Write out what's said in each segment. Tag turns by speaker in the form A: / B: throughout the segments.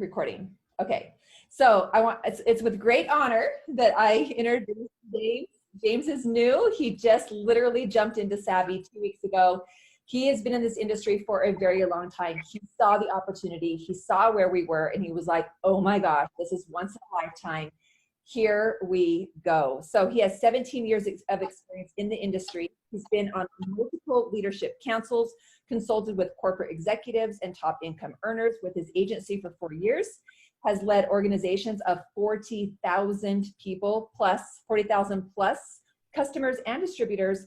A: Recording. Okay. So it's with great honor that I introduce James. James is new. He just literally jumped into Savvi 2 weeks ago. He has been in this industry for a very long time. He saw the opportunity. He saw where we were and he was like, oh my gosh, this is once in a lifetime. Here we go. So he has 17 years of experience in the industry. He's been on multiple leadership councils, consulted with corporate executives and top income earners with his agency for 4 years, has led organizations of 40,000 people plus, 40,000 plus customers and distributors.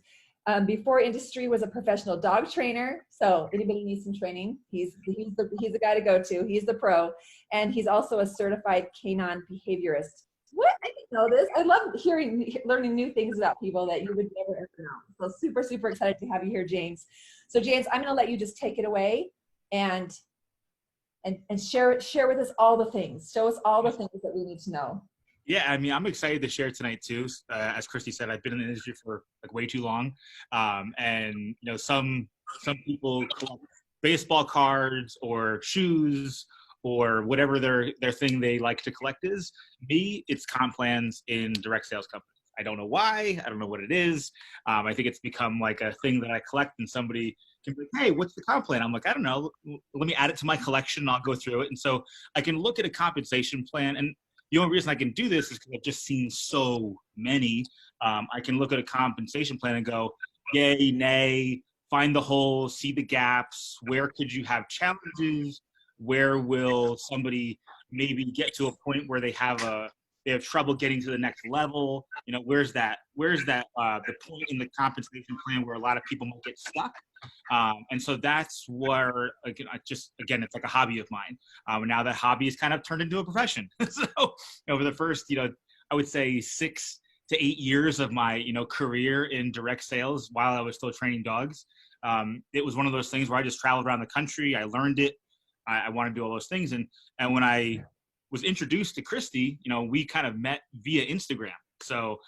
A: Before industry was a professional dog trainer. So anybody needs some training, he's the guy to go to. He's the pro. And he's also a certified canine behaviorist. What? I didn't know this. I love learning new things about people that you would never ever know. So super, super excited to have you here, James. So James, I'm going to let you just take it away and share with us all the things. Show us all the things that we need to know.
B: Yeah, I mean, I'm excited to share tonight too. As Christy said, I've been in the industry for like way too long, and you know, some people collect baseball cards or shoes or whatever their thing they like to collect is. Me, it's comp plans in direct sales companies. I don't know why. I don't know what it is. I think it's become like a thing that I collect, and somebody can be like, hey, what's the comp plan? I'm like, I don't know. Let me add it to my collection and I'll go through it. And so I can look at a compensation plan, and the only reason I can do this is because I've just seen so many. I can look at a compensation plan and go, yay, nay, find the holes, see the gaps. Where could you have challenges? Where will somebody maybe get to a point where they have trouble getting to the next level? You know, where's that the point in the compensation plan where a lot of people might get stuck? And so that's where, again, it's like a hobby of mine. Now that hobby is kind of turned into a profession. So over the first, I would say 6 to 8 years of my, career in direct sales while I was still training dogs, it was one of those things where I just traveled around the country. I learned it. I want to do all those things. And when I was introduced to Christy, we kind of met via Instagram. So,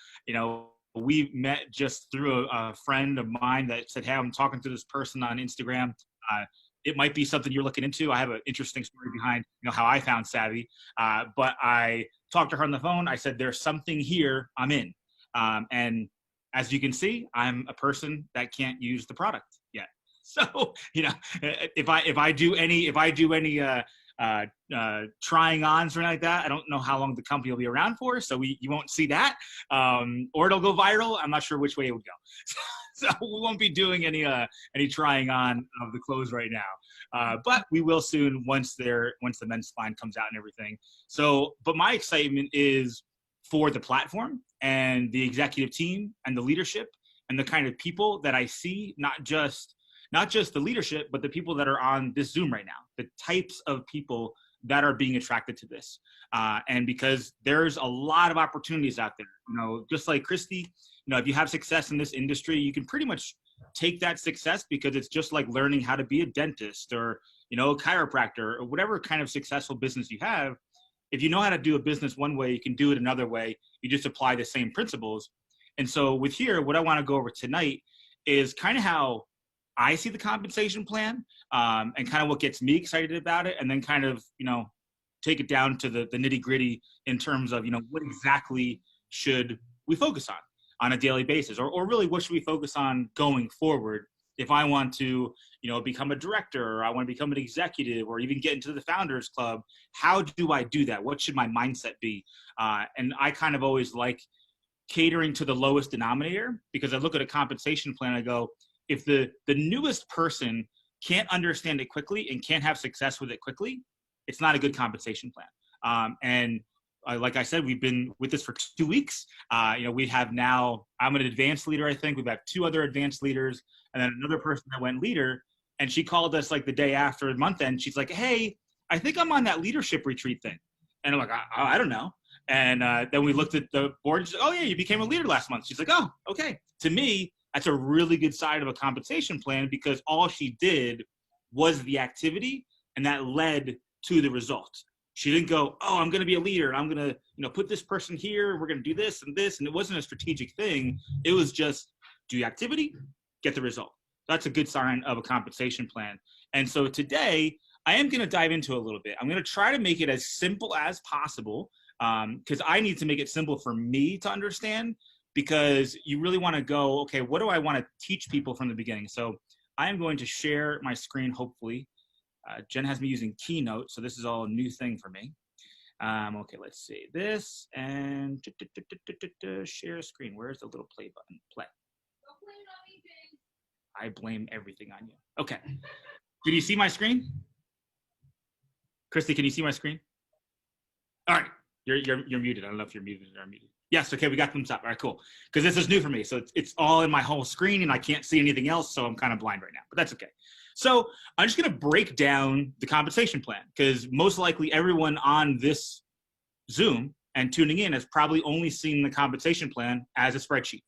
B: we met just through a friend of mine that said, hey, I'm talking to this person on Instagram. It might be something you're looking into. I have an interesting story behind, how I found Savvi. But I talked to her on the phone. I said, there's something here, I'm in. And as you can see, I'm a person that can't use the product yet. So, if I do any trying ons or anything like that, I don't know how long the company will be around for. So you won't see that, or it'll go viral. I'm not sure which way it would go. So we won't be doing any trying on of the clothes right now. But we will soon once the men's line comes out and everything. So, but my excitement is for the platform and the executive team and the leadership and the kind of people that I see, not just the leadership, but the people that are on this Zoom right now, the types of people that are being attracted to this. And because there's a lot of opportunities out there, just like Christy, if you have success in this industry, you can pretty much take that success, because it's just like learning how to be a dentist or, a chiropractor or whatever kind of successful business you have. If you know how to do a business one way, you can do it another way. You just apply the same principles. And so with here, what I want to go over tonight is kind of how I see the compensation plan, and kind of what gets me excited about it, and then kind of, take it down to the nitty gritty in terms of, what exactly should we focus on a daily basis, or really what should we focus on going forward if I want to, become a director, or I want to become an executive, or even get into the Founders Club. How do I do that? What should my mindset be? And I kind of always like catering to the lowest denominator, because I look at a compensation plan, I go, if the newest person can't understand it quickly and can't have success with it quickly, it's not a good compensation plan. And like I said, we've been with this for 2 weeks. We have now, I'm an advanced leader, I think. We've got 2 other advanced leaders, and then another person that went leader. And she called us like the day after month end. She's like, hey, I think I'm on that leadership retreat thing. And I'm like, I don't know. And then we looked at the board and she's like, oh yeah, you became a leader last month. She's like, oh, okay. To me, that's a really good side of a compensation plan, because all she did was the activity, and that led to the results. She didn't go, oh, I'm going to be a leader, and I'm going to, put this person here. We're going to do this and this. And it wasn't a strategic thing. It was just do the activity, get the result. That's a good sign of a compensation plan. And so today I am going to dive into a little bit. I'm going to try to make it as simple as possible because I need to make it simple for me to understand, because you really want to go, okay, what do I want to teach people from the beginning? So I am going to share my screen, hopefully. Jen has me using Keynote, so this is all a new thing for me. Okay, let's see this and share screen. Where's the little play button? Play. Don't blame it on me, James. I blame everything on you. Okay. Did you see my screen? Christy, can you see my screen? All right, you're muted. I don't know if you're muted or unmuted. Yes, okay, we got thumbs up. All right, cool. Because this is new for me, so it's all in my whole screen, and I can't see anything else, so I'm kind of blind right now, but that's okay. So I'm just going to break down the compensation plan, because most likely everyone on this Zoom and tuning in has probably only seen the compensation plan as a spreadsheet.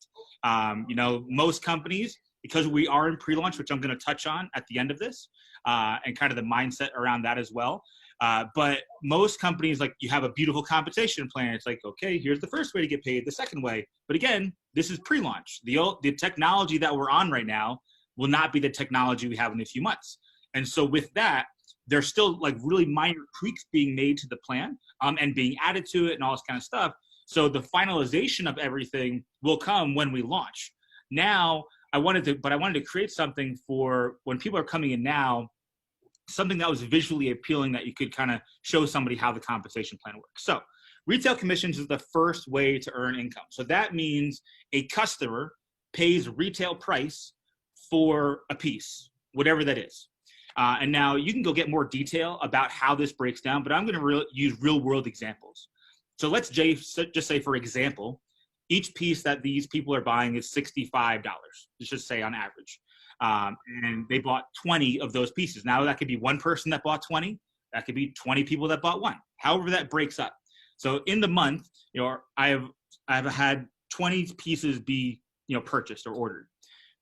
B: You know, most companies, because we are in pre-launch, which I'm going to touch on at the end of this, and kind of the mindset around that as well. But most companies, like, you have a beautiful compensation plan. It's like, okay, here's the first way to get paid, the second way. But again, this is pre-launch. The technology that we're on right now will not be the technology we have in a few months. And so with that, there's still like really minor tweaks being made to the plan and being added to it and all this kind of stuff. So the finalization of everything will come when we launch. Now, I wanted to create something for when people are coming in now, something that was visually appealing that you could kind of show somebody how the compensation plan works. So retail commissions is the first way to earn income. So that means a customer pays retail price for a piece, whatever that is. And now you can go get more detail about how this breaks down, but I'm going to use real world examples. So let's just say, for example, each piece that these people are buying is $65, let's just say on average. And they bought 20 of those pieces. Now that could be one person that bought 20. That could be 20 people that bought one. However that breaks up. So in the month, you know, I've had 20 pieces be, you know, purchased or ordered.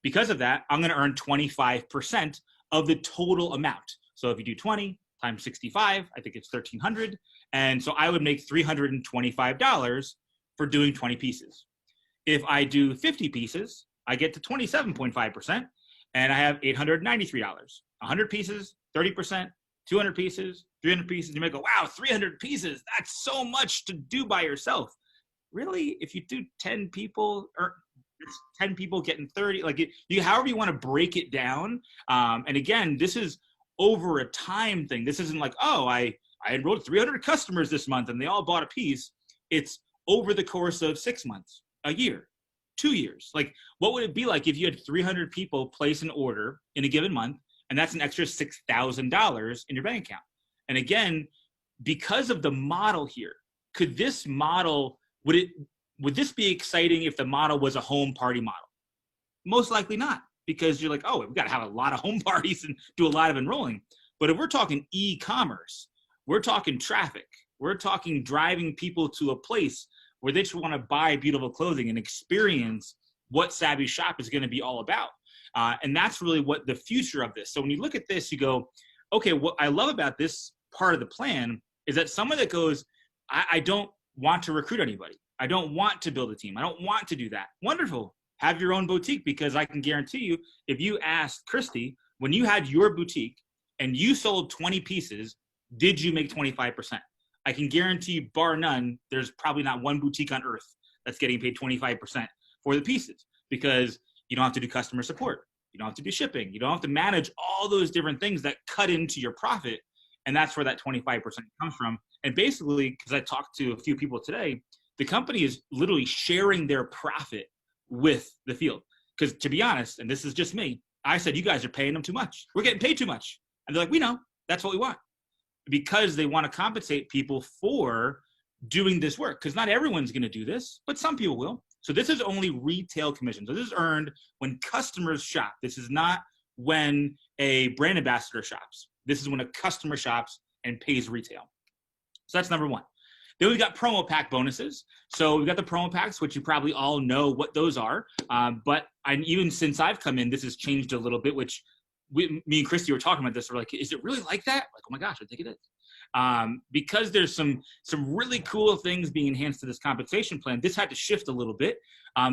B: Because of that, I'm going to earn 25% of the total amount. So if you do 20 times 65, I think it's 1,300. And so I would make $325 for doing 20 pieces. If I do 50 pieces, I get to 27.5%. And I have $893. 100 pieces, 30%, 200 pieces, 300 pieces. You might go, wow, 300 pieces. That's so much to do by yourself. Really? If you do 10 people, or it's 10 people getting 30, like however you want to break it down. And again, this is over a time thing. This isn't like, oh, I enrolled 300 customers this month and they all bought a piece. It's over the course of 6 months, a year, 2 years. Like, what would it be like if you had 300 people place an order in a given month, and that's an extra $6,000 in your bank account? And again, because of the model here, could this model, would this be exciting if the model was a home party model? Most likely not, because you're like, oh, we've got to have a lot of home parties and do a lot of enrolling. But if we're talking e-commerce, we're talking traffic, we're talking driving people to a place where they just want to buy beautiful clothing and experience what Savvi Shop is going to be all about. And that's really what the future of this. So when you look at this, you go, okay, what I love about this part of the plan is that someone that goes, I don't want to recruit anybody. I don't want to build a team. I don't want to do that. Wonderful. Have your own boutique, because I can guarantee you, if you asked Christy, when you had your boutique and you sold 20 pieces, did you make 25%? I can guarantee you, bar none, there's probably not one boutique on earth that's getting paid 25% for the pieces, because you don't have to do customer support. You don't have to do shipping. You don't have to manage all those different things that cut into your profit. And that's where that 25% comes from. And basically, because I talked to a few people today, the company is literally sharing their profit with the field. Because to be honest, and this is just me, I said, you guys are paying them too much. We're getting paid too much. And they're like, we know, that's what we want. Because they want to compensate people for doing this work. Because not everyone's going to do this, but some people will. So this is only retail commission. So this is earned when customers shop. This is not when a brand ambassador shops. This is when a customer shops and pays retail. So that's number one. Then we've got promo pack bonuses. So we've got the promo packs, which you probably all know what those are. But even since I've come in, this has changed a little bit, which me and Christy were talking about this. We're like, is it really like that? Like, oh my gosh, I think it is. Because there's some really cool things being enhanced to this compensation plan, this had to shift a little bit.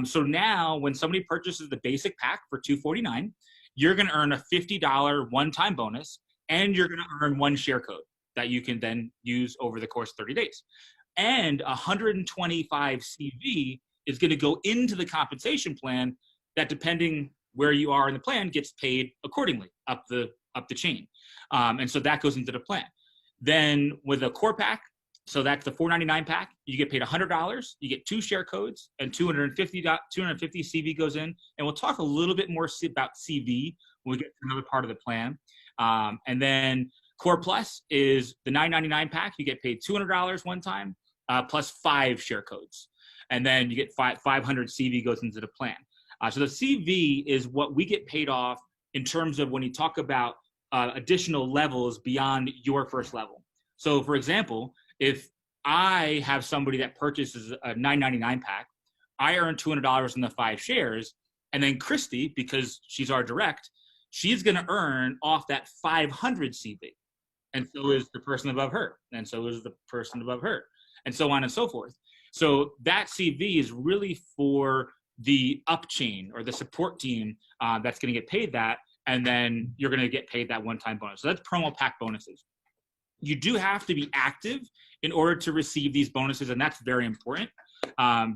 B: So now when somebody purchases the basic pack for $249, you're going to earn a $50 one-time bonus and you're going to earn 1 share code that you can then use over the course of 30 days. And 125 CV is going to go into the compensation plan that, depending where you are in the plan, gets paid accordingly up the chain. And so that goes into the plan. Then with a core pack, so that's the $4.99 pack, you get paid $100, you get 2 share codes, and 250 CV goes in. And we'll talk a little bit more about CV when we get to another part of the plan. And then Core Plus is the $9.99 pack. You get paid $200 one time, plus 5 share codes. And then you get 500 CV goes into the plan. So the CV is what we get paid off in terms of when you talk about additional levels beyond your first level. So for example, if I have somebody that purchases a $9.99 pack, I earn $200 in the 5 shares. And then Christy, because she's our direct, she's going to earn off that 500 CV. And so is the person above her. And so is the person above her. And so on and so forth. So that CV is really for the up chain or the support team that's going to get paid that. And then you're going to get paid that one-time bonus. So that's promo pack bonuses. You do have to be active in order to receive these bonuses. And that's very important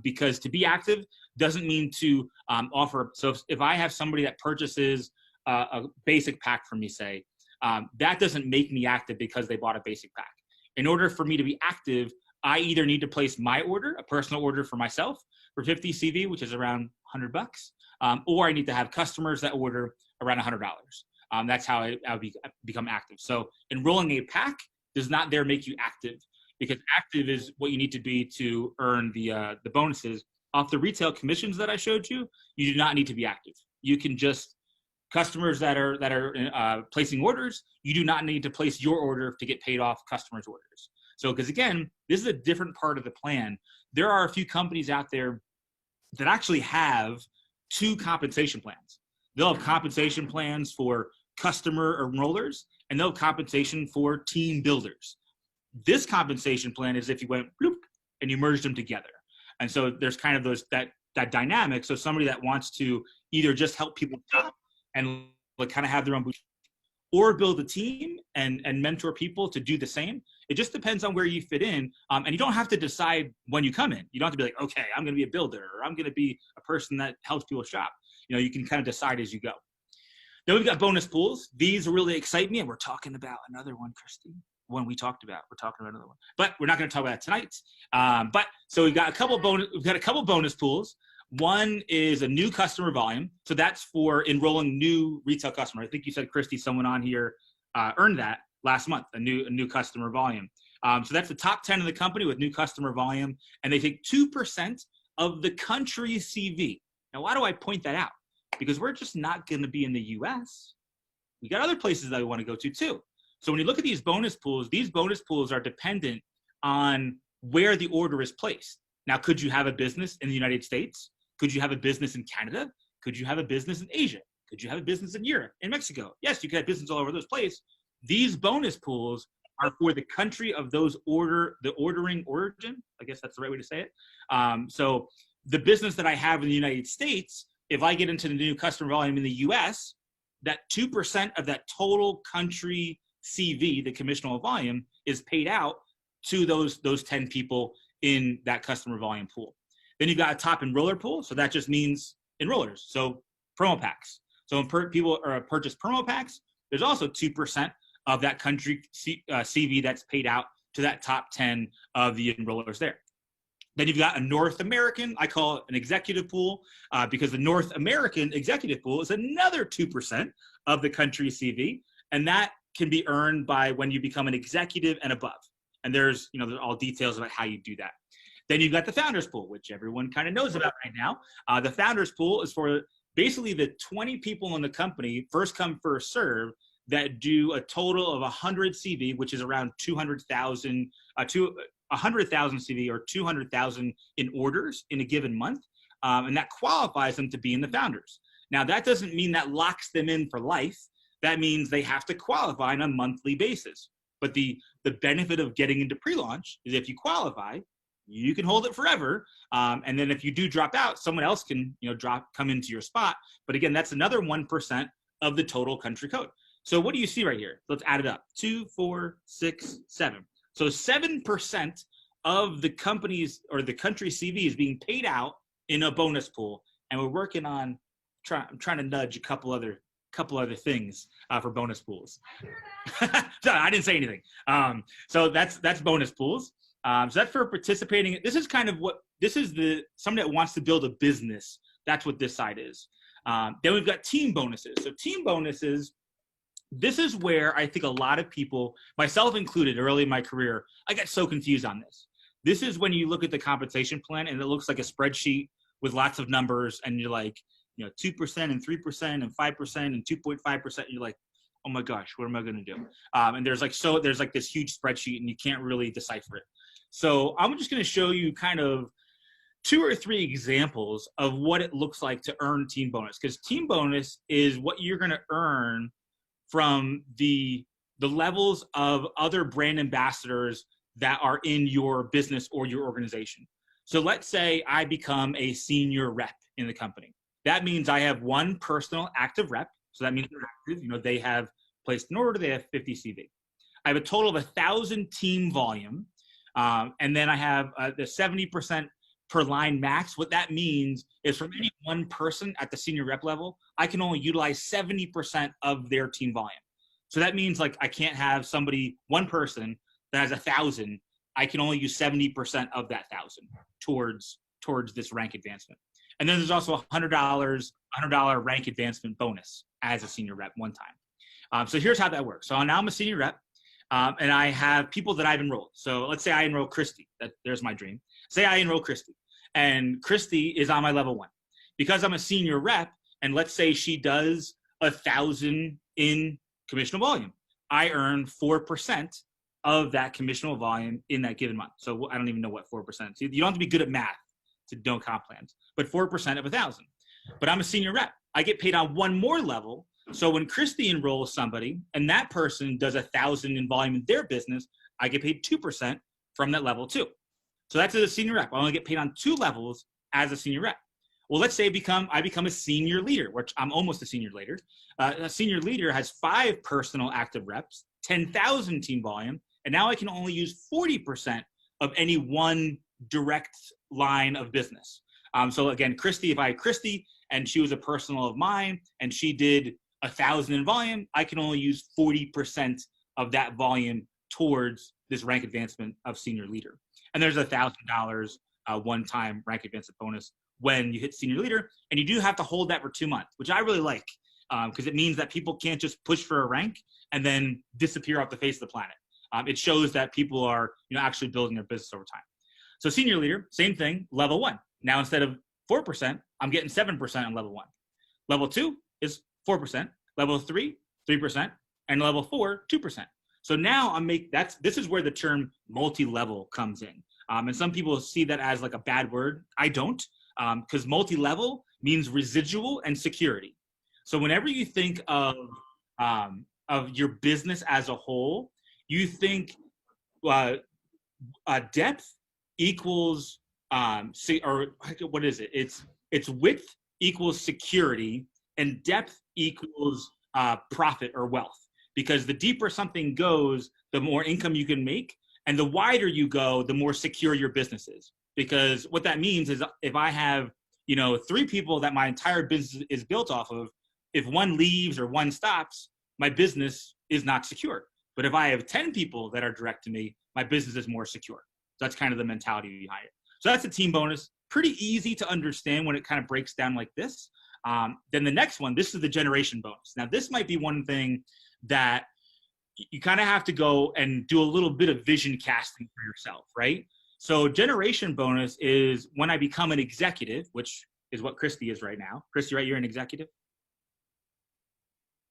B: because to be active doesn't mean to offer. So if I have somebody that purchases a basic pack from me, say, that doesn't make me active because they bought a basic pack. In order for me to be active, I either need to place my order, a personal order for myself for 50 CV, which is around $100, or I need to have customers that order around $100. That's how I become active. So enrolling a pack does not there make you active, because active is what you need to be to earn the bonuses. Off the retail commissions that I showed you, you do not need to be active. You can just, customers that are placing orders, you do not need to place your order to get paid off customers' orders. So, because again, this is a different part of the plan. There are a few companies out there that actually have 2 compensation plans. They'll have compensation plans for customer enrollers, and they'll have compensation for team builders. This compensation plan is if you went bloop and you merged them together. And so there's kind of that dynamic. So somebody that wants to either just help people shop and like kind of have their own boutique, or build a team and mentor people to do the same. It just depends on where you fit in. And you don't have to decide when you come in. You don't have to be like, okay, I'm going to be a builder, or I'm going to be a person that helps people shop. You can kind of decide as you go. Then we've got bonus pools. These really excite me. And we're talking about another one, Christy. One we talked about. We're talking about another one, but we're not going to talk about that tonight. But so we've got a couple bonus pools. One is a new customer volume. So that's for enrolling new retail customers. I think you said, Christy, someone on here earned that last month, a new customer volume. So that's the top 10 of the company with new customer volume. And they take 2% of the country's CV. Now, why do I point that out? Because we're just not going to be in the US. We got other places that we want to go to too. So when you look at these bonus pools are dependent on where the order is placed. Now, could you have a business in the United States? Could you have a business in Canada? Could you have a business in Asia? Could you have a business in Europe, in Mexico? Yes, you could have business all over those places. These bonus pools are for the country of the ordering origin. I guess that's the right way to say it. So the business that I have in the United States, if I get into the new customer volume in the US, that 2% of that total country CV, the commissionable volume, is paid out to those 10 people in that customer volume pool. Then you've got a top enroller pool. So that just means enrollers. So promo packs. So when people purchase promo packs, there's also 2% of that country CV that's paid out to that top 10 of the enrollers there. Then you've got a North American, I call it an executive pool, because the North American executive pool is another 2% of the country CV. And that can be earned by when you become an executive and above. And there's all details about how you do that. Then you've got the founders pool, which everyone kind of knows about right now. The founders pool is for basically the 20 people in the company, first come, first serve, that do a total of 100 CV, which is around 200,000 CV or 200,000 in orders in a given month. And that qualifies them to be in the founders. Now, that doesn't mean that locks them in for life. That means they have to qualify on a monthly basis. But the benefit of getting into pre-launch is if you qualify, you can hold it forever. And then if you do drop out, someone else can come into your spot. But again, that's another 1% of the total country code. So what do you see right here? Let's add it up. 2, 4, 6, 7. So 7% of the company's or the country's CV is being paid out in a bonus pool, and we're working on trying to nudge a couple other things for bonus pools. So I didn't say anything. So that's bonus pools. So that's for participating. This is kind of what this is somebody that wants to build a business. That's what this side is. Then we've got team bonuses. So team bonuses. This is where I think a lot of people, myself included, early in my career, I got so confused on this. This is when you look at the compensation plan and it looks like a spreadsheet with lots of numbers, and you're like, 2% and 3% and 5% and 2.5%. You're like, oh my gosh, what am I going to do? And there's like this huge spreadsheet and you can't really decipher it. So I'm just going to show you kind of 2 or 3 examples of what it looks like to earn team bonus, because team bonus is what you're going to earn from the levels of other brand ambassadors that are in your business or your organization. So let's say I become a senior rep in the company. That means I have one personal active rep. So that means they're active. They have placed an order, they have 50 CV. I have a total of 1,000 team volume. And then I have the 70% per line max. What that means is from any one person at the senior rep level, I can only utilize 70% of their team volume. So that means like I can't have one person that has 1,000. I can only use 70% of that 1,000 towards this rank advancement. And then there's also $100 rank advancement bonus as a senior rep one time. So here's how that works. So now I'm a senior rep, and I have people that I've enrolled. So let's say I enroll Christy. There's my dream. Say I enroll Christy, and Christy is on my level 1. Because I'm a senior rep, and let's say she does 1,000 in commissionable volume, I earn 4% of that commissionable volume in that given month. So I don't even know what 4%. So you don't have to be good at math to know comp plans, but 4% of 1,000. But I'm a senior rep. I get paid on one more level. So when Christy enrolls somebody and that person does 1,000 in volume in their business, I get paid 2% from that level 2. So that's as a senior rep. I only get paid on 2 levels as a senior rep. Well, let's say I become a senior leader, which I'm almost a senior leader. A senior leader has 5 personal active reps, 10,000 team volume, and now I can only use 40% of any one direct line of business. So again, Christy, if I had Christy and she was a personal of mine and she did 1,000 in volume, I can only use 40% of that volume towards this rank advancement of senior leader. And there's $1,000 one-time rank advancement bonus when you hit senior leader, and you do have to hold that for 2 months, which I really like, because it means that people can't just push for a rank and then disappear off the face of the planet. It shows that people are actually building their business over time. So senior leader, same thing, level 1. Now instead of 4%, I'm getting 7% on level 1. Level 2 is 4%. Level 3, 3%, and level 4, 2%. So now this is where the term multi-level comes in. And some people see that as like a bad word. I don't, because multi-level means residual and security. So whenever you think of your business as a whole, you think depth equals or what is it? It's width equals security, and depth equals profit or wealth. Because the deeper something goes, the more income you can make, and the wider you go, the more secure your business is. Because what that means is if I have 3 people that my entire business is built off of, if one leaves or one stops, my business is not secure. But if I have 10 people that are direct to me, my business is more secure. So that's kind of the mentality behind it. So that's a team bonus. Pretty easy to understand when it kind of breaks down like this. Then the next one, this is the generation bonus. Now, this might be one thing that you kind of have to go and do a little bit of vision casting for yourself, right? So generation bonus is when I become an executive, which is what Christy is right now. Christy, right, you're an executive?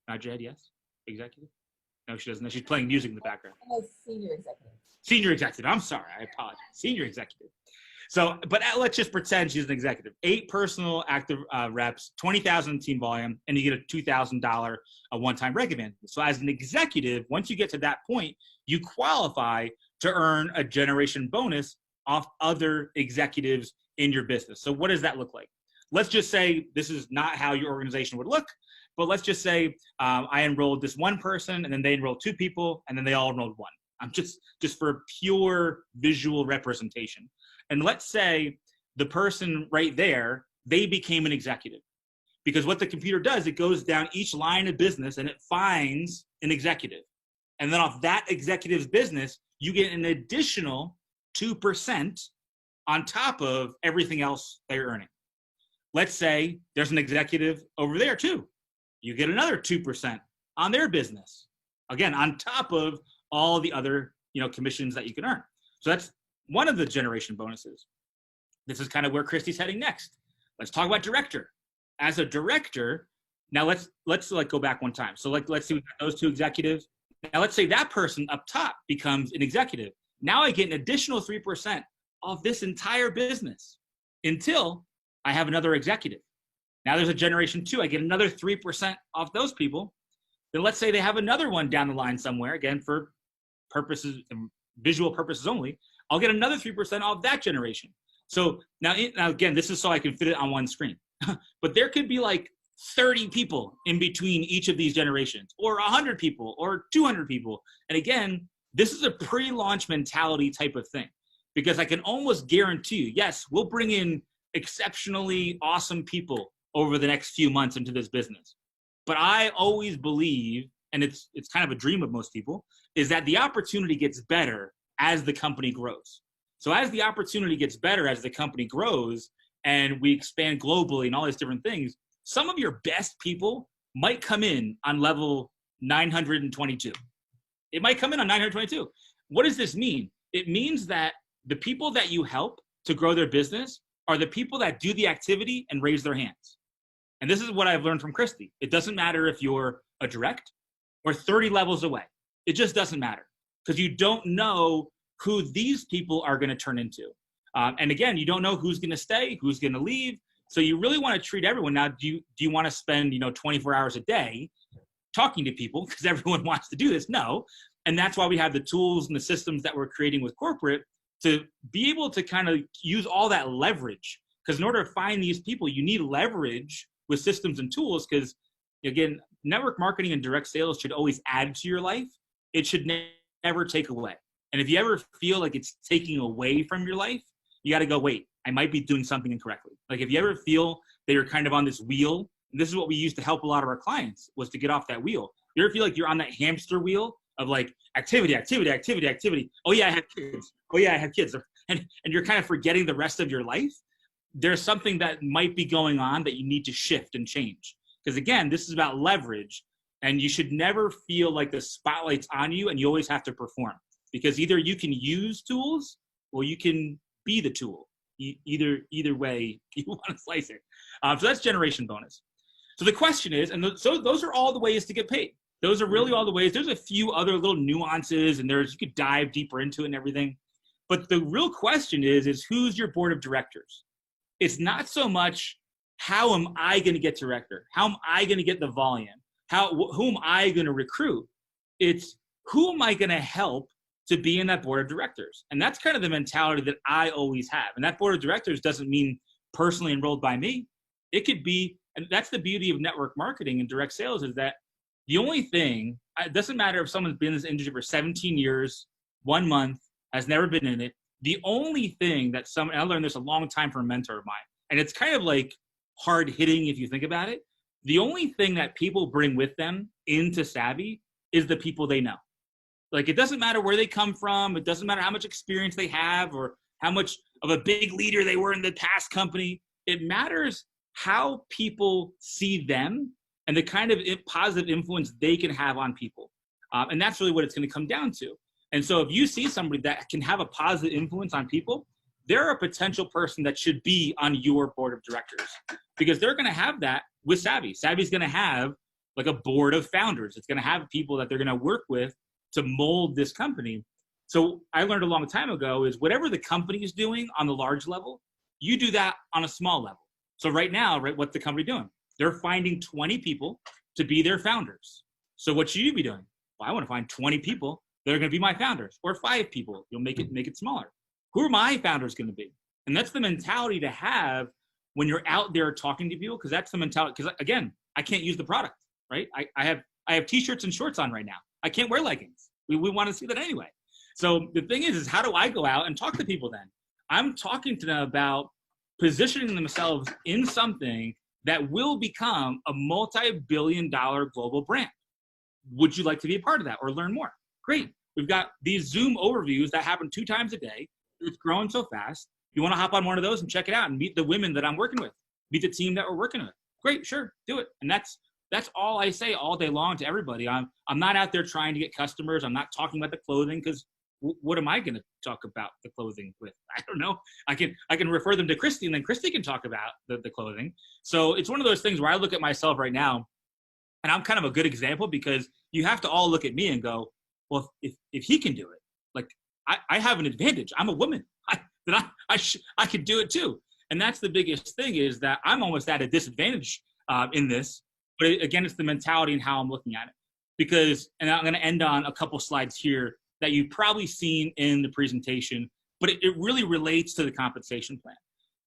B: Nod your head, yes? Executive? No, she doesn't. She's playing music in the background.
A: I'm a senior executive.
B: Senior executive. I'm sorry. I apologize. Senior executive. So, but let's just pretend she's an executive. 8 personal active reps, 20,000 team volume, and you get a $2,000 one-time reg advantage. So as an executive, once you get to that point, you qualify to earn a generation bonus off other executives in your business. So what does that look like? Let's just say this is not how your organization would look, But let's just say I enrolled this one person, and then they enrolled 2 people, and then they all enrolled 1. I'm just for pure visual representation. And let's say the person right there, they became an executive. Because what the computer does, it goes down each line of business and it finds an executive. And then off that executive's business, you get an additional 2% on top of everything else they're earning. Let's say there's an executive over there too. You get another 2% on their business. Again, on top of all the other, commissions that you can earn. So that's one of the generation bonuses. This is kind of where Christy's heading next. Let's talk about director. As a director, now let's like go back one time. So let's see, we got those 2 executives. Now let's say that person up top becomes an executive. Now I get an additional 3% of this entire business until I have another executive. Now there's a generation 2. I get another 3% off those people. Then let's say they have another one down the line somewhere, again, for purposes, visual purposes only. I'll get another 3% off that generation. So now again, this is so I can fit it on one screen. But there could be like 30 people in between each of these generations, or 100 people, or 200 people. And again, this is a pre-launch mentality type of thing, because I can almost guarantee you, yes, we'll bring in exceptionally awesome people over the next few months into this business. But I always believe, and it's kind of a dream of most people, is that the opportunity gets better as the company grows. So as the opportunity gets better, as the company grows, and we expand globally and all these different things, some of your best people might come in on level 922. It might come in on 922. What does this mean? It means that the people that you help to grow their business are the people that do the activity and raise their hands. And this is what I've learned from Christy. It doesn't matter if you're a direct or 30 levels away. It just doesn't matter, because you don't know who these people are going to turn into. And again, you don't know who's going to stay, who's going to leave. So you really want to treat everyone. Now, do you want to spend 24 hours a day talking to people because everyone wants to do this? No. And that's why we have the tools and the systems that we're creating with corporate to be able to kind of use all that leverage. Because in order to find these people, you need leverage with systems and tools. Because again, network marketing and direct sales should always add to your life. It should never take away. And if you ever feel like it's taking away from your life, you got to go, wait, I might be doing something incorrectly. Like if you ever feel that you're kind of on this wheel, and this is what we used to help a lot of our clients, was to get off that wheel. You ever feel like you're on that hamster wheel of like activity. Oh yeah, I have kids. Oh yeah, I have kids. And you're kind of forgetting the rest of your life. There's something that might be going on that you need to shift and change. Because again, this is about leverage, and you should never feel like the spotlight's on you and you always have to perform. Because either you can use tools or you can be the tool. Either way you want to slice it. So that's generation bonus. So the question is, so those are all the ways to get paid. Those are really all the ways. There's a few other little nuances, and you could dive deeper into it and everything. But the real question is who's your board of directors? It's not so much how am I going to get director? How am I going to get the volume? Who am I going to recruit? It's who am I going to help to be in that board of directors? And that's kind of the mentality that I always have. And that board of directors doesn't mean personally enrolled by me. It could be, and that's the beauty of network marketing and direct sales, is that the only thing, it doesn't matter if someone's been in this industry for 17 years, 1 month, has never been in it. The only thing that and I learned this a long time from a mentor of mine, and it's kind of like hard hitting if you think about it. The only thing that people bring with them into Savvi is the people they know. Like, it doesn't matter where they come from. It doesn't matter how much experience they have or how much of a big leader they were in the past company. It matters how people see them and the kind of positive influence they can have on people. And that's really what it's going to come down to. And so if you see somebody that can have a positive influence on people, they're a potential person that should be on your board of directors, because they're going to have that with Savvi. Savvi's going to have like a board of founders. It's going to have people that they're going to work with to mold this company. So I learned a long time ago is whatever the company is doing on the large level, you do that on a small level. So right now, what's the company doing? They're finding 20 people to be their founders. So what should you be doing? Well, I want to find 20 people that are going to be my founders, or 5 people. You'll make it smaller. Who are my founders going to be? And that's the mentality to have when you're out there talking to people, because that's the mentality. Because again, I can't use the product. right? I have t-shirts and shorts on right now. I can't wear leggings. We want to see that anyway. So the thing is how do I go out and talk to people then? I'm talking to them about positioning themselves in something that will become a multi-billion-dollar global brand. Would you like to be a part of that or learn more? Great. We've got these Zoom overviews that happen 2 times a day. It's growing so fast. You want to hop on one of those and check it out and meet the women that I'm working with, meet the team that we're working with. Great, sure, do it. And that's all I say all day long to everybody. I'm not out there trying to get customers. I'm not talking about the clothing because what am I going to talk about the clothing with? I don't know. I can refer them to Christy, and then Christy can talk about the clothing. So it's one of those things where I look at myself right now, and I'm kind of a good example because you have to all look at me and go, well, if he can do it, like I have an advantage. I'm a woman. I could do it too. And that's the biggest thing is that I'm almost at a disadvantage in this. But again, it's the mentality and how I'm looking at it. Because, and I'm going to end on a couple slides here that you've probably seen in the presentation, but it really relates to the compensation plan.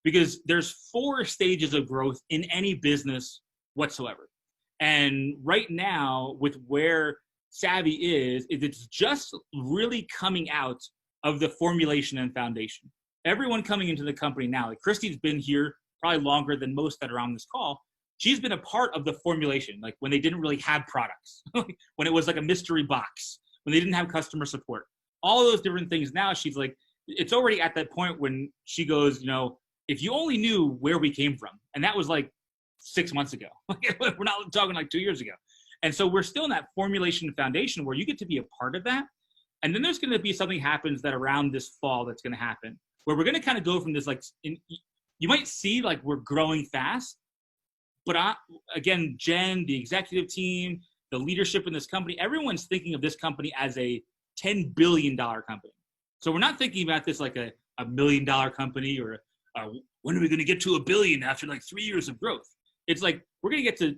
B: Because there's 4 stages of growth in any business whatsoever. And right now, with where Savvi is it's just really coming out of the formulation and foundation. Everyone coming into the company now, like Christy's been here probably longer than most that are on this call. She's been a part of the formulation, like when they didn't really have products, when it was like a mystery box, when they didn't have customer support, all those different things. Now she's like, it's already at that point when she goes, if you only knew where we came from, and that was like 6 months ago. We're not talking like 2 years ago. And so we're still in that formulation and foundation where you get to be a part of that. And then there's going to be something happens that around this fall that's going to happen, where we're going to kind of go from this, like, you might see like we're growing fast, but again, Jen, the executive team, the leadership in this company, everyone's thinking of this company as a $10 billion company. So we're not thinking about this like a $1 million company or when are we going to get to $1 billion after like 3 years of growth? It's like, we're going to get to,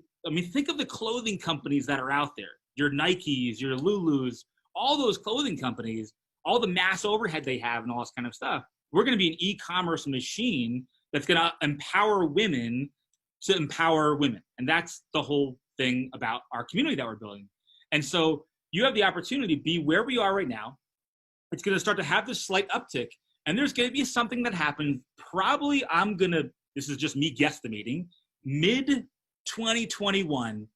B: think of the clothing companies that are out there, your Nikes, your Lulus, all those clothing companies, all the mass overhead they have and all this kind of stuff. We're going to be an e-commerce machine that's going to empower women to empower women. And that's the whole thing about our community that we're building. And so you have the opportunity to be where we are right now. It's going to start to have this slight uptick. And there's going to be something that happens. Probably this is just me guesstimating, mid 2021.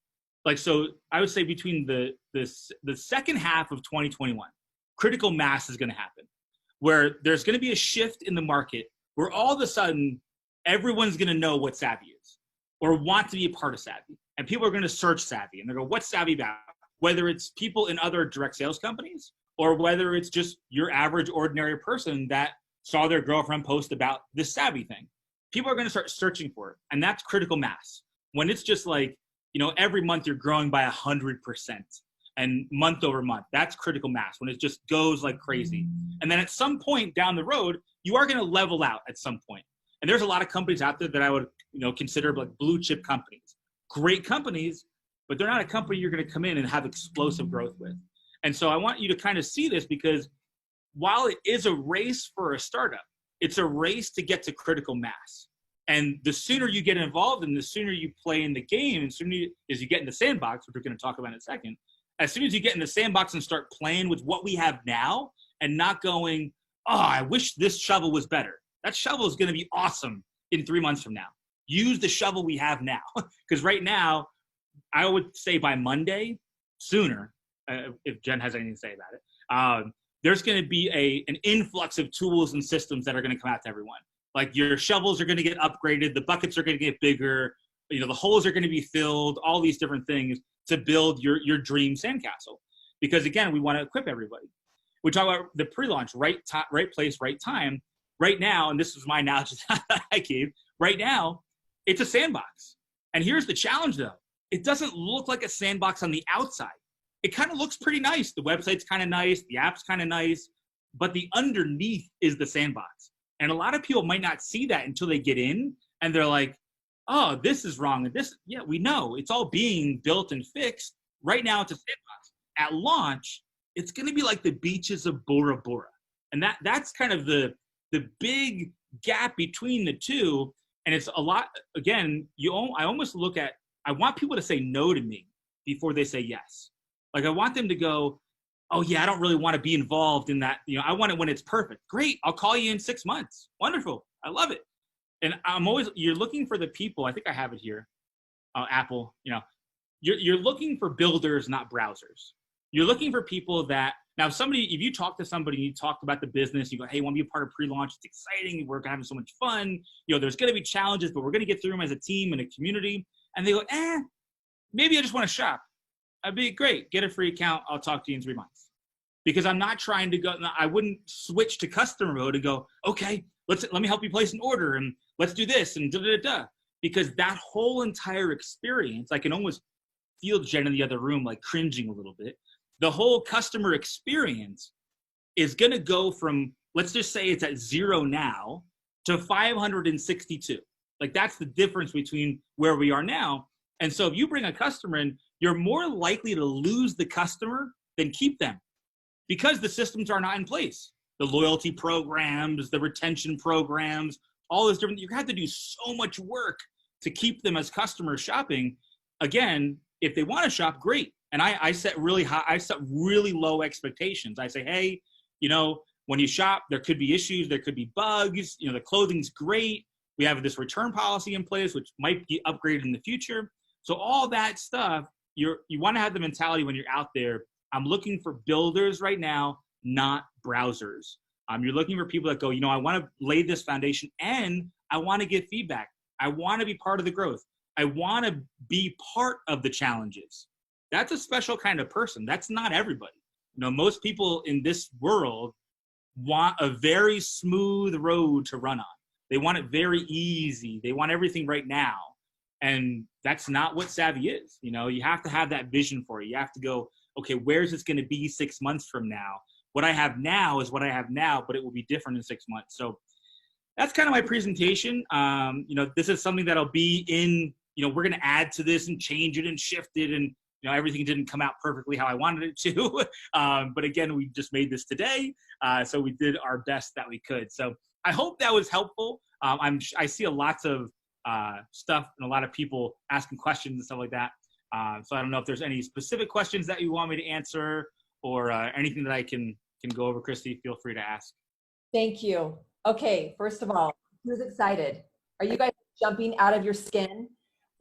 B: Like, so I would say between the second half of 2021, critical mass is going to happen, where there's going to be a shift in the market where all of a sudden everyone's going to know what Savvi is or want to be a part of Savvi. And people are going to search Savvi and they go, what's Savvi about? Whether it's people in other direct sales companies or whether it's just your average ordinary person that saw their girlfriend post about this Savvi thing. People are going to start searching for it. And that's critical mass. When it's just like, every month you're growing by 100% and month over month, that's critical mass when it just goes like crazy. And then at some point down the road, you are going to level out at some point. And there's a lot of companies out there that I would, consider like blue chip companies, great companies, but they're not a company you're going to come in and have explosive growth with. And so I want you to kind of see this because while it is a race for a startup, it's a race to get to critical mass. And the sooner you get involved and the sooner you play in the game and sooner as you get in the sandbox, which we're going to talk about in a second, as soon as you get in the sandbox and start playing with what we have now and not going, oh, I wish this shovel was better. That shovel is going to be awesome in 3 months from now. Use the shovel we have now. Because right now, I would say by Monday, sooner, if Jen has anything to say about it, there's going to be an influx of tools and systems that are going to come out to everyone. Like your shovels are going to get upgraded, the buckets are going to get bigger, the holes are going to be filled, all these different things to build your dream sandcastle. Because again, we want to equip everybody. We talk about the pre-launch, right place, right time. Right now, and this is my analogy that I gave, right now, it's a sandbox. And here's the challenge though. It doesn't look like a sandbox on the outside. It kind of looks pretty nice. The website's kind of nice, the app's kind of nice, but the underneath is the sandbox. And a lot of people might not see that until they get in and they're like, oh, this is wrong. And yeah, we know it's all being built and fixed. Right now it's a sandbox. At launch, it's going to be like the beaches of Bora Bora. And that's kind of the big gap between the two. And it's a lot, again, I almost look at, I want people to say no to me before they say yes. Like I want them to go, oh yeah, I don't really want to be involved in that. I want it when it's perfect. Great. I'll call you in 6 months. Wonderful. I love it. And you're looking for the people. I think I have it here. Apple, you're looking for builders, not browsers. You're looking for people that, now if you talk to somebody, you talk about the business, you go, hey, want to be a part of pre-launch? It's exciting. We're having so much fun. There's going to be challenges, but we're going to get through them as a team and a community. And they go, maybe I just want to shop. I'd be great. Get a free account. I'll talk to you in 3 months. Because I'm not trying to go, I wouldn't switch to customer mode and go, okay, let me help you place an order and let's do this and da-da-da-da. Because that whole entire experience, I can almost feel Jen in the other room like cringing a little bit. The whole customer experience is going to go from, let's just say it's at 0 now to 562. Like that's the difference between where we are now. And so if you bring a customer in, you're more likely to lose the customer than keep them because the systems are not in place. The loyalty programs, the retention programs, all this different, you have to do so much work to keep them as customers shopping. Again, if they want to shop, great. And I set really high, I set really low expectations. I say, hey, when you shop, there could be issues, there could be bugs, the clothing's great. We have this return policy in place, which might be upgraded in the future. So all that stuff, you want to have the mentality when you're out there. I'm looking for builders right now, not browsers. You're looking for people that go, I want to lay this foundation and I want to get feedback. I want to be part of the growth. I want to be part of the challenges. That's a special kind of person. That's not everybody. Most people in this world want a very smooth road to run on. They want it very easy. They want everything right now. And that's not what Savvi is. You have to have that vision for it. You have to go, okay, where's this going to be 6 months from now? What I have now is what I have now, but it will be different in 6 months. So that's kind of my presentation. This is something that'll be in, we're going to add to this and change it and shift it. And, everything didn't come out perfectly how I wanted it to. But again, we just made this today. So we did our best that we could. So I hope that was helpful. I see lots of stuff and a lot of people asking questions and stuff like that. So I don't know if there's any specific questions that you want me to answer or anything that I can go over. Christy, feel free to ask.
A: Thank you. Okay, first of all, who's excited? Are you guys jumping out of your skin?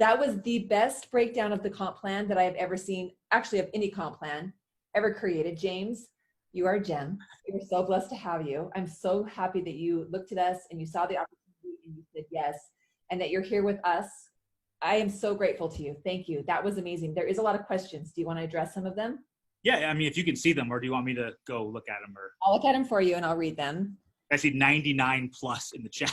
A: That was the best breakdown of the comp plan that I have ever seen, actually of any comp plan ever created. James, you are a gem. We're so blessed to have you. I'm so happy that you looked at us and you saw the opportunity and you said yes, and that you're here with us. I am so grateful to you. Thank you. That was amazing. There is a lot of questions. Do you want to address some of them?
B: Yeah, if you can see them, or do you want me to go look at them? Or
A: I'll look at them for you and I'll read them.
B: I see 99 plus in the chat.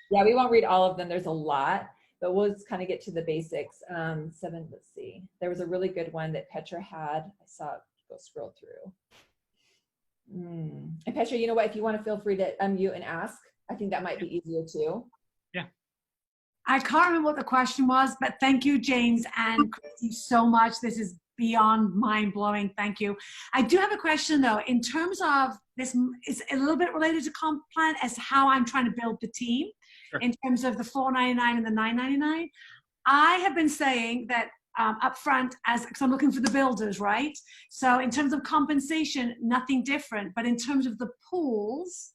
A: Yeah, we won't read all of them. There's a lot, but we'll just kind of get to the basics. Let's see. There was a really good one that Petra had. I saw it go scroll through. And Petra, you know what? If you want to feel free to unmute and ask, I think that might be easier too.
B: Yeah.
C: I can't remember what the question was, but thank you, James and Christy, so much. This is beyond mind-blowing. Thank you. I do have a question, though. In terms of this, is a little bit related to comp plan as how I'm trying to build the team. Sure. In terms of the $4.99 and the $9.99. I have been saying that up front, because I'm looking for the builders, right? So in terms of compensation, nothing different. But in terms of the pools,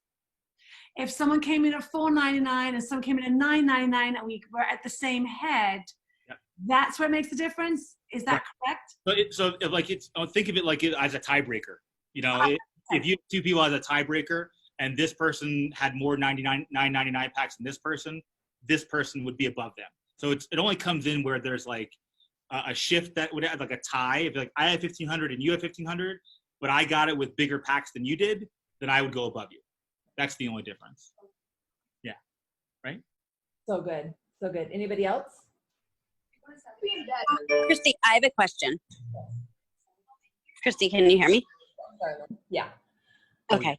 C: if someone came in at $4.99 and someone came in at $9.99 and we were at the same head, yep, that's what makes the difference. Is that correct?
B: Think of it like it as a tiebreaker. If you have two people as a tiebreaker and this person had more $9.99 packs than this person would be above them. So it only comes in where there's like a shift that would have like a tie. If like I have 1,500 and you have 1,500, but I got it with bigger packs than you did, then I would go above you. That's the only difference. Yeah. Right?
A: So good. So good. Anybody else?
D: Christy, I have a question. Christy, can you hear me?
A: Yeah.
D: Okay.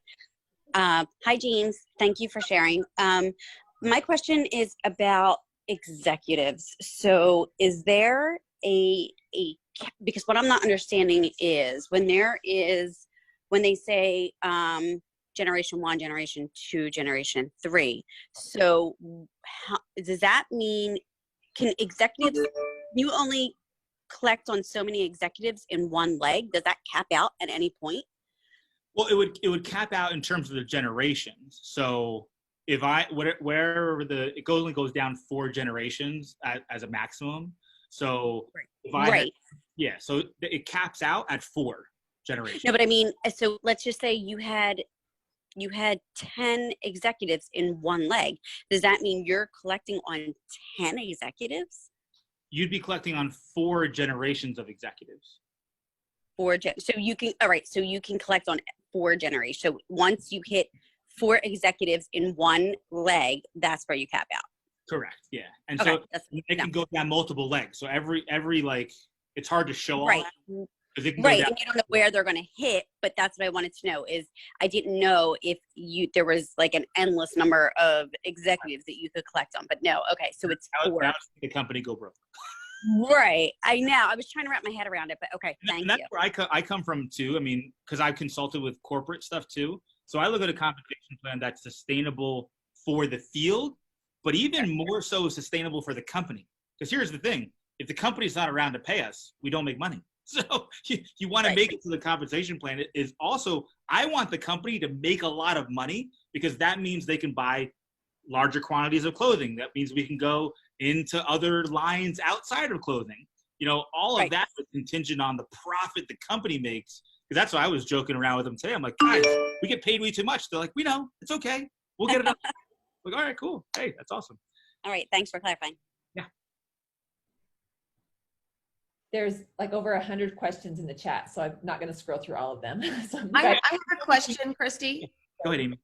D: Hi, James. Thank you for sharing. My question is about executives. So is there because what I'm not understanding is when they say generation 1, generation 2, generation 3. So does that mean, can executives, you only collect on so many executives in one leg? Does that cap out at any point?
B: Well, it would cap out in terms of the generations. So if wherever it only goes down 4 generations as a maximum. So if I had, so it caps out at 4 generations.
D: No, but I mean, so let's just say you had 10 executives in one leg. Does that mean you're collecting on 10 executives?
B: You'd be collecting on 4 generations of executives.
D: So you can, all right, so you can collect on 4 generations. So once you hit 4 executives in one leg, that's where you cap out.
B: Correct. Yeah. And so it can go down multiple legs. So every like, it's hard to show all that.
D: Right, and you don't know where they're going to hit, but that's what I wanted to know is I didn't know if there was like an endless number of executives that you could collect on, but no, okay, so it's 4.
B: That was the company go broke.
D: Right, I know. I was trying to wrap my head around it, but okay, thank you.
B: That's where I come from too. I mean, because I've consulted with corporate stuff too. So I look at a compensation plan that's sustainable for the field, but even more so sustainable for the company. Because here's the thing, if the company's not around to pay us, we don't make money. So you want to make it to the compensation plan. It is also, I want the company to make a lot of money because that means they can buy larger quantities of clothing. That means we can go into other lines outside of clothing. You know, all of that is contingent on the profit the company makes. Because that's why I was joking around with them today. I'm like, guys, we get paid way too much. They're like, we know, it's okay. We'll get it up. Like, all right, cool. Hey, that's awesome.
D: All right, thanks for clarifying.
B: Yeah.
A: There's like over 100 questions in the chat, so I'm not going to scroll through all of them. So
E: I have a question, Christy.
B: Go ahead, Amy.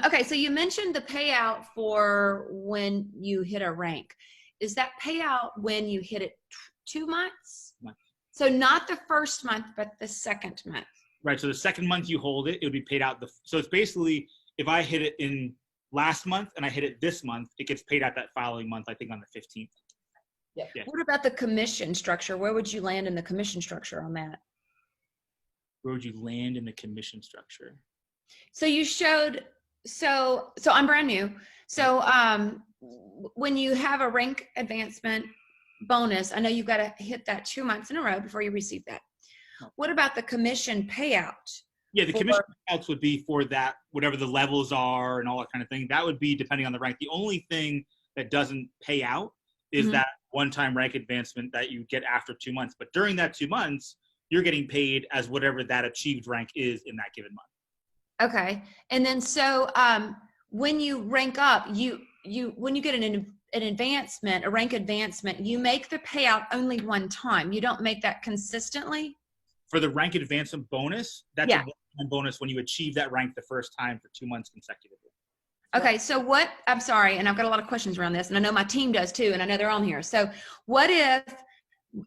E: Okay, so you mentioned the payout for when you hit a rank. Is that payout when you hit it 2 months? So not the first month, but the second month.
B: Right. So the second month you hold it, it would be paid out. So it's basically, if I hit it in last month and I hit it this month, it gets paid out that following month, I think on the 15th.
A: Yeah.
E: What about the commission structure? Where would you land in the commission structure on that?
B: Where would you land in the commission structure?
E: So you showed, so I'm brand new. So when you have a rank advancement bonus, I know you've got to hit that 2 months in a row before you receive that. What about the commission payout?
B: Yeah, the commission payouts would be for that, whatever the levels are and all that kind of thing. That would be depending on the rank. The only thing that doesn't pay out is that one-time rank advancement that you get after 2 months. But during that 2 months, you're getting paid as whatever that achieved rank is in that given month.
E: Okay. And then so when you rank up, when you get an advancement, a rank advancement, you make the payout only one time. You don't make that consistently?
B: For the rank advancement bonus, that's a one-time bonus when you achieve that rank the first time for 2 months consecutively.
E: Okay, so what, I'm sorry, and I've got a lot of questions around this, and I know my team does too, and I know they're on here. So what if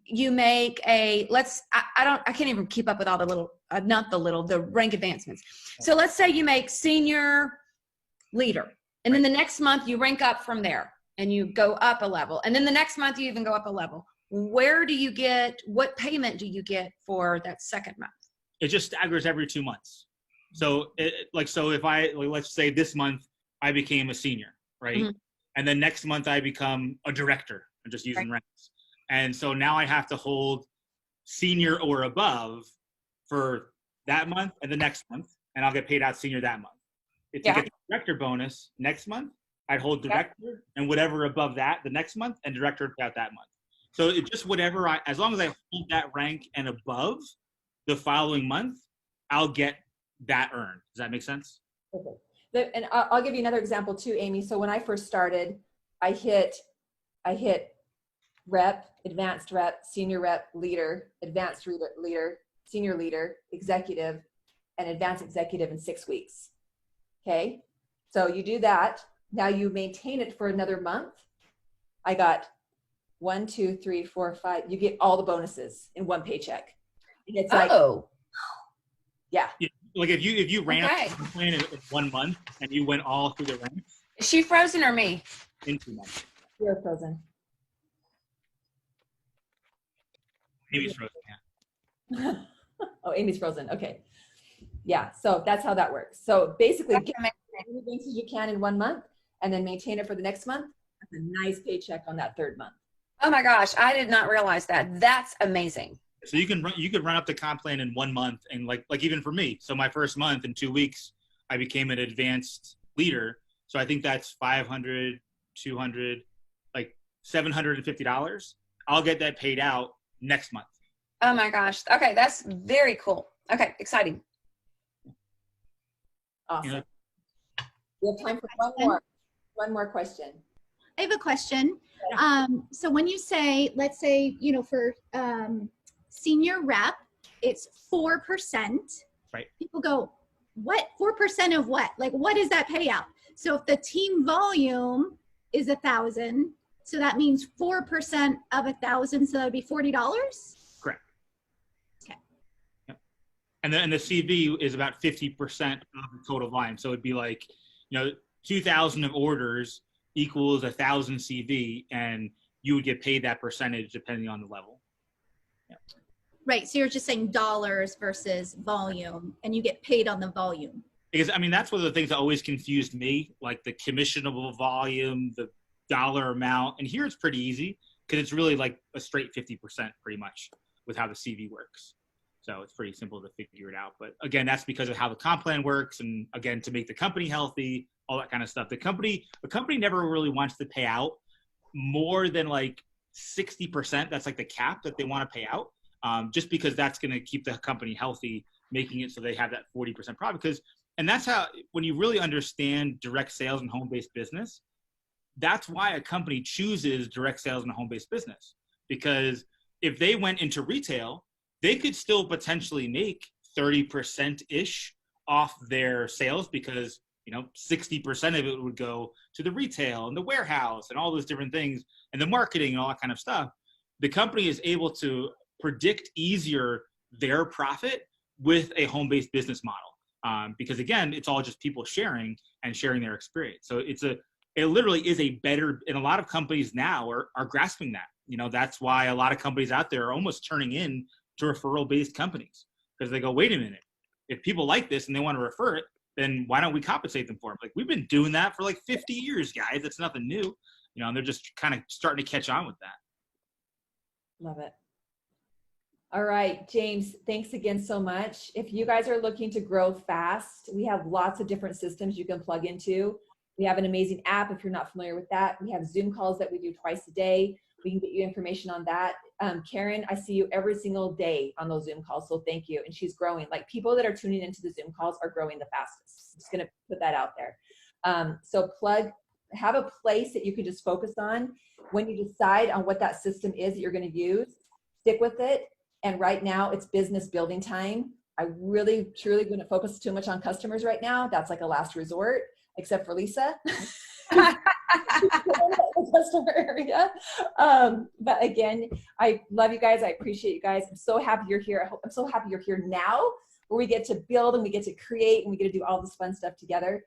E: you make a, I can't even keep up with all the little, the rank advancements. So let's say you make senior leader, and then the next month you rank up from there, and you go up a level, and then the next month you even go up a level. Where do you get, what payment do you get for that second month?
B: It just staggers every 2 months. So if I, let's say this month I became a senior, right? And then next month I become a director. I'm just using ranks. And so now I have to hold senior or above for that month and the next month, and I'll get paid out senior that month. If you get the director bonus next month, I'd hold director and whatever above that the next month, and director would pay out that month. So it just whatever as long as I hold that rank and above the following month, I'll get that earned. Does that make sense?
A: Okay. And I'll give you another example too, Amy. So when I first started, I hit rep, advanced rep, senior rep, leader, advanced leader, senior leader, executive, and advanced executive in 6 weeks. Okay. So you do that. Now you maintain it for another month. I got 1, 2, 3, 4, 5. You get all the bonuses in one paycheck. And it's like, yeah.
B: Like if you ran a plan in 1 month and you went all through the ranks.
E: Is she frozen or me?
B: In 2 months.
A: You're frozen.
B: Amy's frozen, yeah.
A: Oh, Amy's frozen. Okay. Yeah. So that's how that works. So basically, get as many bonuses as you can in 1 month, and then maintain it for the next month. That's a nice paycheck on that third month.
E: Oh my gosh, I did not realize that. That's amazing.
B: So you could run up the comp plan in 1 month, and like even for me. So my first month in 2 weeks, I became an advanced leader. So I think that's 500, 200, like $750. I'll get that paid out next month.
E: Oh my gosh. Okay, that's very cool. Okay, exciting.
A: Awesome.
B: You know,
A: We have time for one more question.
F: I have a question. So when you say, let's say, for senior rep, it's 4%.
B: Right.
F: People go, what? 4% of what? Like, what is that payout? So if the team volume is 1,000, so that means 4% of 1,000, so that would be $40.
B: correct.
F: Okay.
B: Yep. And then the CV is about 50% of the total volume. So it'd be like, 2,000 of orders equals 1,000 CV, and you would get paid that percentage depending on the level. Yeah.
F: Right. So you're just saying dollars versus volume, and you get paid on the volume.
B: Because that's one of the things that always confused me, like the commissionable volume, the dollar amount. And here it's pretty easy because it's really like a straight 50% pretty much with how the CV works. So it's pretty simple to figure it out. But again, that's because of how the comp plan works. And again, to make the company healthy, all that kind of stuff. The company never really wants to pay out more than like 60%. That's like the cap that they want to pay out, just because that's going to keep the company healthy, making it so they have that 40% profit. And that's how, when you really understand direct sales and home-based business, that's why a company chooses direct sales and home-based business. Because if they went into retail, they could still potentially make 30%-ish off their sales, because 60% of it would go to the retail and the warehouse and all those different things and the marketing and all that kind of stuff. The company is able to predict easier their profit with a home-based business model. Because again, it's all just people sharing their experience. So it literally is a better, and a lot of companies now are grasping that. That's why a lot of companies out there are almost turning in to referral-based companies, because they go, wait a minute, if people like this and they want to refer it, then why don't we compensate them for it? Like, we've been doing that for like 50 years, guys. It's nothing new, and they're just kind of starting to catch on with that.
A: Love it. All right, James, thanks again so much. If you guys are looking to grow fast, we have lots of different systems you can plug into. We have an amazing app if you're not familiar with that. We have Zoom calls that we do twice a day. We can get you information on that. Karen, I see you every single day on those Zoom calls, so thank you. And she's growing. Like, people that are tuning into the Zoom calls are growing the fastest. I'm just gonna put that out there. So have a place that you can just focus on. When you decide on what that system is that you're gonna use, stick with it. And right now it's business building time. I really, truly wouldn't focus too much on customers right now. That's like a last resort, except for Lisa. The customer area. But again, I love you guys. I appreciate you guys. I'm so happy you're here. I'm so happy you're here now, where we get to build and we get to create and we get to do all this fun stuff together.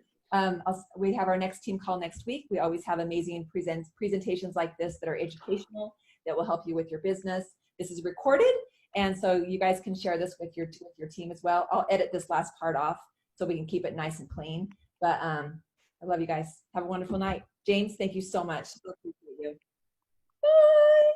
A: We have our next team call next week. We always have amazing presentations like this that are educational, that will help you with your business. This is recorded, and so you guys can share this with your team as well. I'll edit this last part off so we can keep it nice and clean. But I love you guys. Have a wonderful night. James, thank you so much. Appreciate you. Bye.